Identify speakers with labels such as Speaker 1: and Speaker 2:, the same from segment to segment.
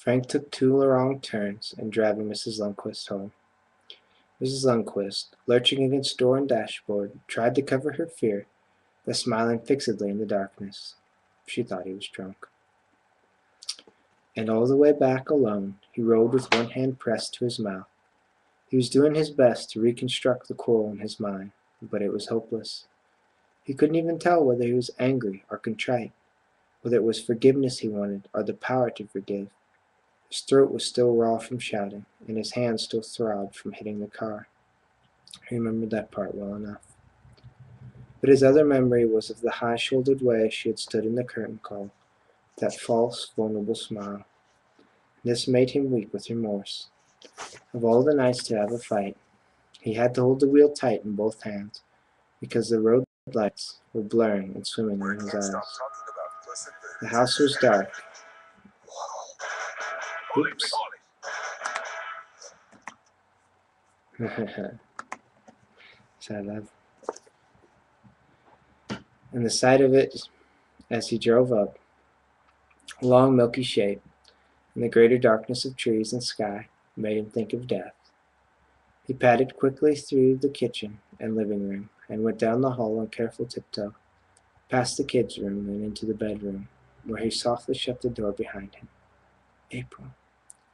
Speaker 1: Frank took 2 wrong turns in driving Mrs. Lundquist home. Mrs. Lundquist, lurching against door and dashboard, tried to cover her fear by smiling fixedly in the darkness. She thought he was drunk. And all the way back alone, he rode with one hand pressed to his mouth. He was doing his best to reconstruct the quarrel in his mind, but it was hopeless. He couldn't even tell whether he was angry or contrite, whether it was forgiveness he wanted or the power to forgive. His throat was still raw from shouting, and his hands still throbbed from hitting the car. He remembered that part well enough. But his other memory was of the high-shouldered way she had stood in the curtain call, that false, vulnerable smile. This made him weak with remorse. Of all the nights to have a fight, he had to hold the wheel tight in both hands, because the road lights were blurring and swimming in his eyes. The house was dark. Oops. Sad love. And the sight of it as he drove up, a long milky shape, in the greater darkness of trees and sky, made him think of death. He padded quickly through the kitchen and living room, and went down the hall on careful tiptoe, past the kids' room and into the bedroom, where he softly shut the door behind him. "April,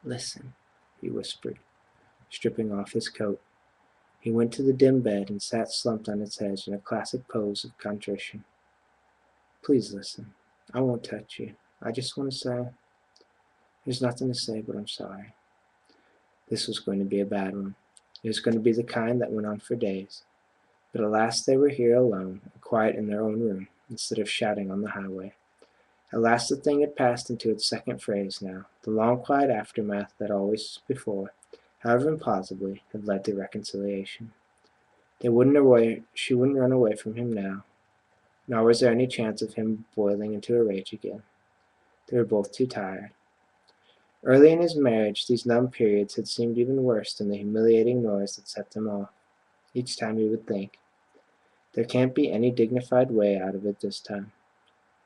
Speaker 1: listen," he whispered, stripping off his coat. He went to the dim bed and sat slumped on its edge in a classic pose of contrition. "Please listen. I won't touch you. I just want to say, there's nothing to say, but I'm sorry." This was going to be a bad one. It was going to be the kind that went on for days. But at last they were here alone, and quiet in their own room, instead of shouting on the highway. At last the thing had passed into its second phase now, the long quiet aftermath that always before, however implausibly, had led to reconciliation. She wouldn't run away from him now, nor was there any chance of him boiling into a rage again. They were both too tired. Early in his marriage, these numb periods had seemed even worse than the humiliating noise that set them off. Each time he would think, there can't be any dignified way out of it this time.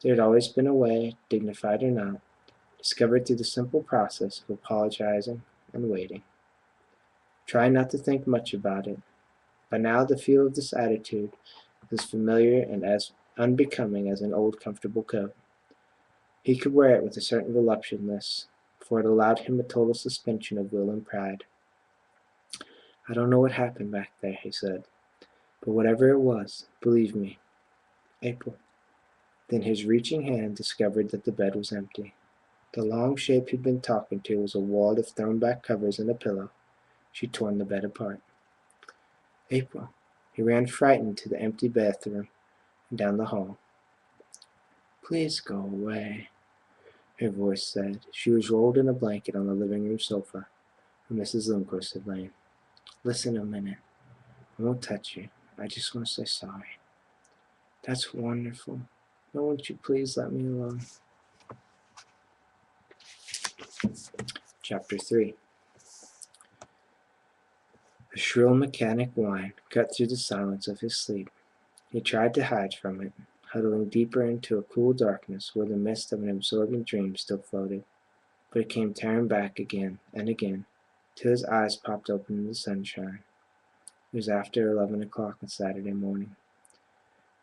Speaker 1: There had always been a way, dignified or not, discovered through the simple process of apologizing and waiting. Trying not to think much about it. By now the feel of this attitude was familiar and as unbecoming as an old comfortable coat. He could wear it with a certain voluptuousness, for it allowed him a total suspension of will and pride. "I don't know what happened back there," he said, "but whatever it was, believe me, April." Then his reaching hand discovered that the bed was empty. The long shape he'd been talking to was a wad of thrown-back covers and a pillow. She'd torn the bed apart. "April." He ran frightened to the empty bathroom and down the hall. "Please go away," her voice said. She was rolled in a blanket on the living room sofa, where Mrs. Lundquist had lain. "Listen a minute. I won't touch you. I just want to say sorry." "That's wonderful. Now won't you please let me alone?" Chapter 3. A shrill mechanic whine cut through the silence of his sleep. He tried to hide from it, huddling deeper into a cool darkness where the mist of an absorbing dream still floated. But it came tearing back again and again, till his eyes popped open in the sunshine. It was after 11 o'clock on Saturday morning.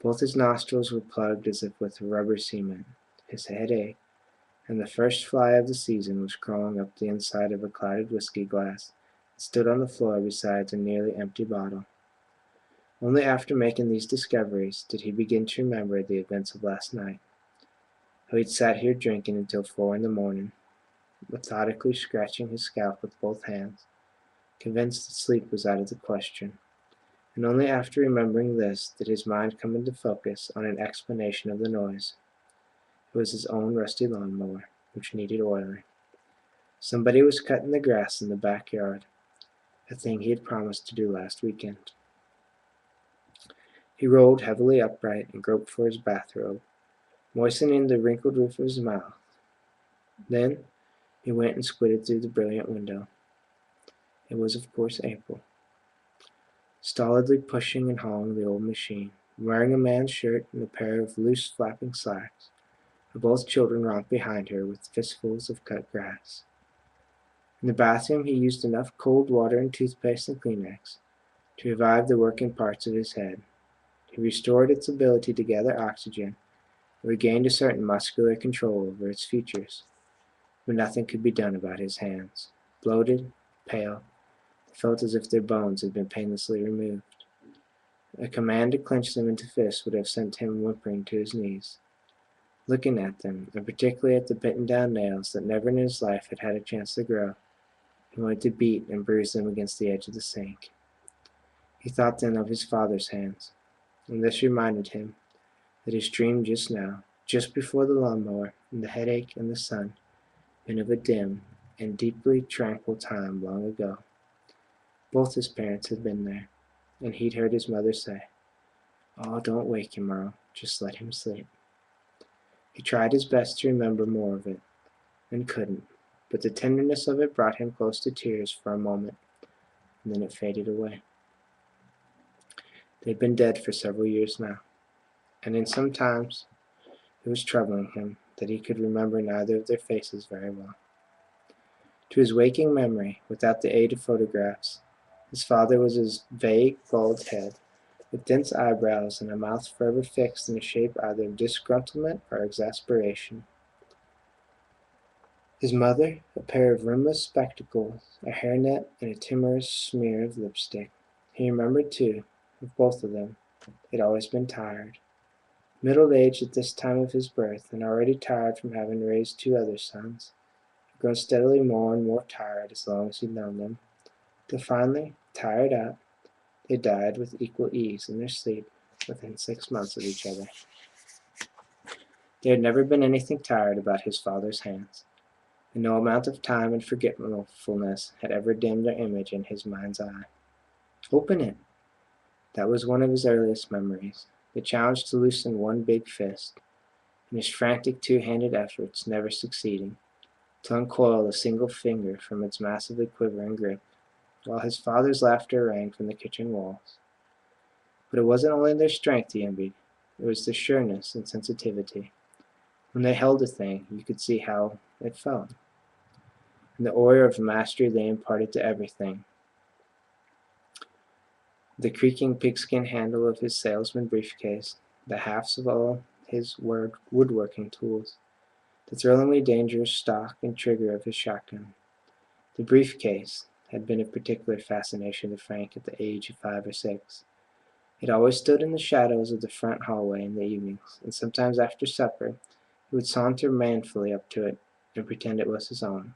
Speaker 1: Both his nostrils were plugged as if with rubber cement. His head ached, and the first fly of the season was crawling up the inside of a clouded whiskey glass that stood on the floor beside a nearly empty bottle. Only after making these discoveries did he begin to remember the events of last night. How he'd sat here drinking until 4 in the morning, methodically scratching his scalp with both hands, convinced that sleep was out of the question. And only after remembering this did his mind come into focus on an explanation of the noise. It was his own rusty lawnmower, which needed oiling. Somebody was cutting the grass in the backyard, a thing he had promised to do last weekend. He rolled heavily upright and groped for his bathrobe, moistening the wrinkled roof of his mouth. Then he went and squinted through the brilliant window. It was, of course, April, stolidly pushing and hauling the old machine, wearing a man's shirt and a pair of loose flapping slacks. Both children romped behind her with fistfuls of cut grass. In the bathroom, he used enough cold water and toothpaste and Kleenex to revive the working parts of his head. He restored its ability to gather oxygen and regained a certain muscular control over its features. But nothing could be done about his hands. Bloated, pale, they felt as if their bones had been painlessly removed. A command to clench them into fists would have sent him whimpering to his knees. Looking at them, and particularly at the bitten-down nails that never in his life had had a chance to grow, he wanted to beat and bruise them against the edge of the sink. He thought then of his father's hands, and this reminded him that his dream just now, just before the lawnmower and the headache and the sun, had been of a dim and deeply tranquil time long ago. Both his parents had been there, and he'd heard his mother say, "Oh, don't wake him, Earl, just let him sleep." He tried his best to remember more of it, and couldn't, but the tenderness of it brought him close to tears for a moment, and then it faded away. They'd been dead for several years now, and in some times it was troubling him that he could remember neither of their faces very well. To his waking memory, without the aid of photographs, his father was his vague, bald head, with dense eyebrows and a mouth forever fixed in a shape either of disgruntlement or exasperation. His mother, a pair of rimless spectacles, a hairnet, and a timorous smear of lipstick. He remembered, too, of both of them, they'd always been tired. Middle-aged at this time of his birth, and already tired from having raised two other sons, had grown steadily more and more tired as long as he'd known them, till finally, tired out, they died with equal ease in their sleep within 6 months of each other. There had never been anything tired about his father's hands, and no amount of time and forgetfulness had ever dimmed their image in his mind's eye. Open it! That was one of his earliest memories, the challenge to loosen one big fist, and his frantic two-handed efforts never succeeding to uncoil a single finger from its massively quivering grip, while his father's laughter rang from the kitchen walls. But it wasn't only their strength he envied, it was their sureness and sensitivity. When they held a thing, you could see how it felt, and the aura of mastery they imparted to everything. The creaking pigskin handle of his salesman briefcase, the halves of all his woodworking tools, the thrillingly dangerous stock and trigger of his shotgun. The briefcase had been of particular fascination to Frank at the age of 5 or 6. It always stood in the shadows of the front hallway in the evenings, and sometimes after supper he would saunter manfully up to it and pretend it was his own.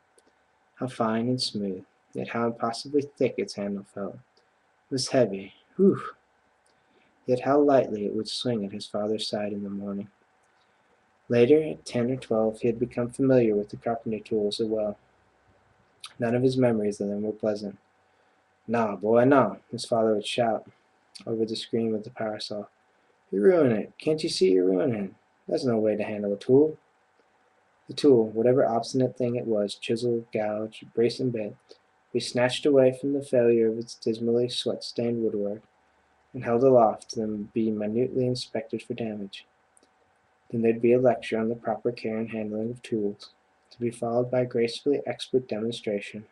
Speaker 1: How fine and smooth, yet how impossibly thick its handle felt. It was heavy, whew! Yet how lightly it would swing at his father's side in the morning. Later, at 10 or 12, he had become familiar with the carpenter tools as well. None of his memories of them were pleasant. "Nah, boy, nah," his father would shout over the scream of the power saw. "You're ruining it. Can't you see you're ruining it? That's no way to handle a tool." The tool, whatever obstinate thing it was, chisel, gouge, brace and bit, be snatched away from the failure of its dismally sweat-stained woodwork, and held aloft to them be minutely inspected for damage. Then there'd be a lecture on the proper care and handling of tools, to be followed by a gracefully expert demonstration,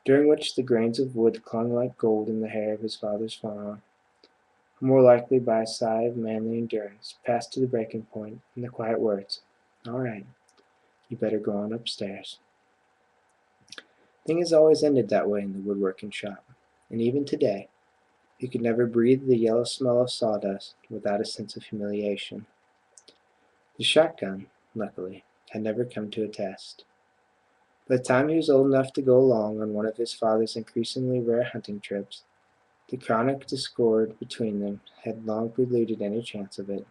Speaker 1: during which the grains of wood clung like gold in the hair of his father's forearm, or more likely by a sigh of manly endurance, passed to the breaking point, and the quiet words, "All right, you better go on upstairs." Things always ended that way in the woodworking shop, and even today, he could never breathe the yellow smell of sawdust without a sense of humiliation. The shotgun, luckily, had never come to a test. By the time he was old enough to go along on one of his father's increasingly rare hunting trips, the chronic discord between them had long precluded any chance of it.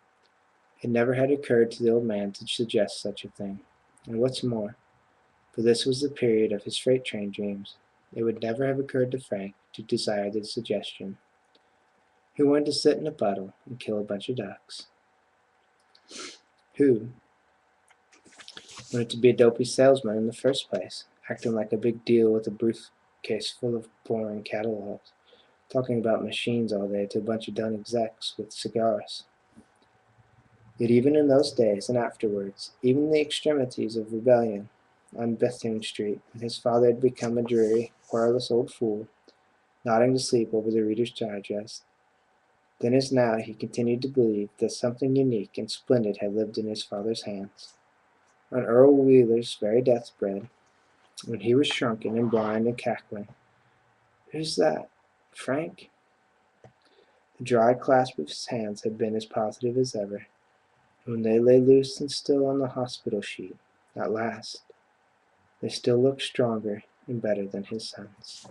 Speaker 1: It never had occurred to the old man to suggest such a thing, and what's more, for this was the period of his freight train dreams, it would never have occurred to Frank to desire the suggestion. He wanted to sit in a puddle and kill a bunch of ducks. Who wanted to be a dopey salesman in the first place, acting like a big deal with a briefcase full of boring catalogs, talking about machines all day to a bunch of done execs with cigars. Yet even in those days and afterwards, even in the extremities of rebellion, on Bethune Street, when his father had become a dreary, querulous old fool, nodding to sleep over the Reader's Digest. Then as now he continued to believe that something unique and splendid had lived in his father's hands. On Earl Wheeler's very deathbed, when he was shrunken and blind and cackling. "Who's that? Frank?" The dry clasp of his hands had been as positive as ever, and when they lay loose and still on the hospital sheet, at last, they still looked stronger and better than his son's.